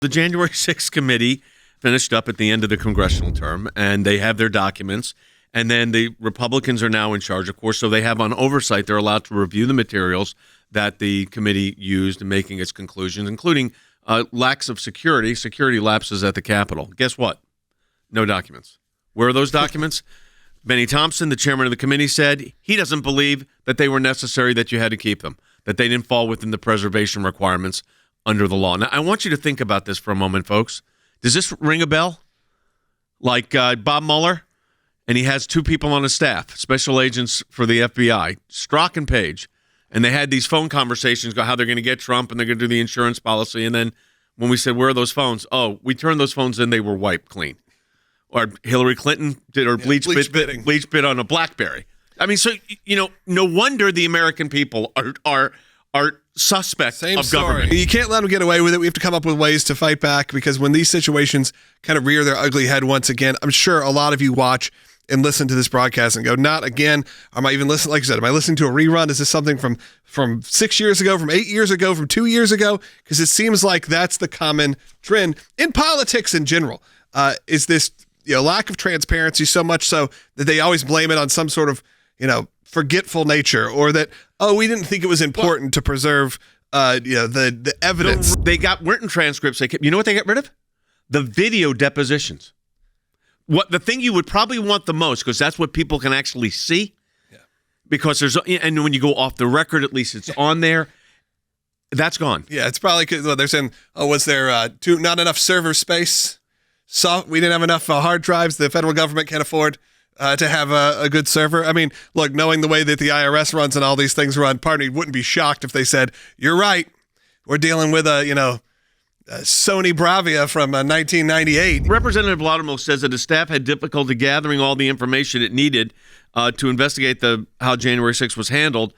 The January 6th committee finished up at the end of the congressional term, and they have their documents. And then the Republicans are now in charge, of course, so they have on oversight. They're allowed to review the materials that the committee used in making its conclusions, including lacks of security lapses at the Capitol. Guess what? No documents. Where are those documents? Benny Thompson, the chairman of the committee, said he doesn't believe that they were necessary, that you had to keep them, that they didn't fall within the preservation requirements under the law. Now, I want you to think about this for a moment, folks. Does this ring a bell? Like Bob Mueller, and he has two people on his staff, special agents for the FBI, Strzok and Page, and they had these phone conversations about how they're going to get Trump and they're going to do the insurance policy. And then when we said, where are those phones? Oh, we turned those phones in, they were wiped clean. Or Hillary Clinton did her bleach bit on a BlackBerry. I mean, so, no wonder the American people are suspect of government. You can't let them get away with it. We have to come up with ways to fight back, because when these situations kind of rear their ugly head once again, I'm sure a lot of you watch and listen to this broadcast and go, not again. Am I even listening? Like I said, am I listening to a rerun? Is this something from 6 years ago, from 8 years ago, from 2 years ago? Because it seems like that's the common trend in politics in general. Is this lack of transparency, so much so that they always blame it on some sort of forgetful nature, or that, we didn't think it was important to preserve the evidence. They got written transcripts. You know what they got rid of? The video depositions. What the thing you would probably want the most, because that's what people can actually see. Yeah. Because and when you go off the record, at least it's on there. That's gone. Yeah, it's probably because they're saying, was there not enough server space? We didn't have enough hard drives. The federal government can't afford to have a good server. I mean, look, knowing the way that the IRS runs and all these things run, pardon me, wouldn't be shocked if they said, you're right, we're dealing with a Sony Bravia from 1998. Representative Loudermilk says that his staff had difficulty gathering all the information it needed to investigate how January 6th was handled.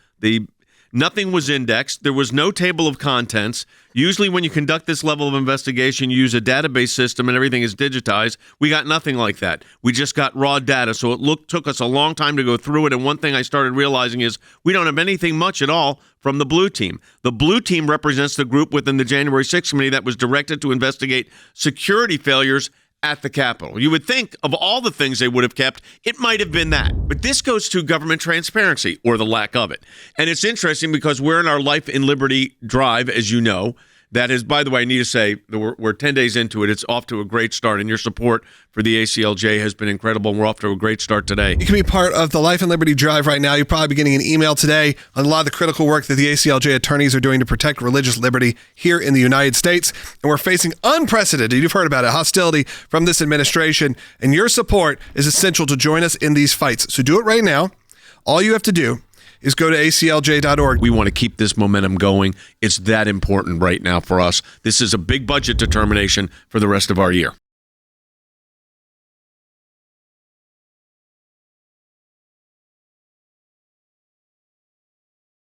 Nothing was indexed. There was no table of contents. Usually when you conduct this level of investigation, you use a database system and everything is digitized. We got nothing like that. We just got raw data. So it took us a long time to go through it. And one thing I started realizing is we don't have anything much at all from the blue team. The blue team represents the group within the January 6th committee that was directed to investigate security failures at the Capitol. You would think of all the things they would have kept, it might have been that. But this goes to government transparency, or the lack of it. And it's interesting because we're in our Life and Liberty drive, as you know. That is, by the way, I need to say, we're 10 days into it. It's off to a great start, and your support for the ACLJ has been incredible, and we're off to a great start today. You can be part of the Life and Liberty Drive right now. You'll probably be getting an email today on a lot of the critical work that the ACLJ attorneys are doing to protect religious liberty here in the United States. And we're facing unprecedented, you've heard about it, hostility from this administration, and your support is essential to join us in these fights. So do it right now. All you have to do is go to aclj.org. We want to keep this momentum going. It's that important right now for us. This is a big budget determination for the rest of our year.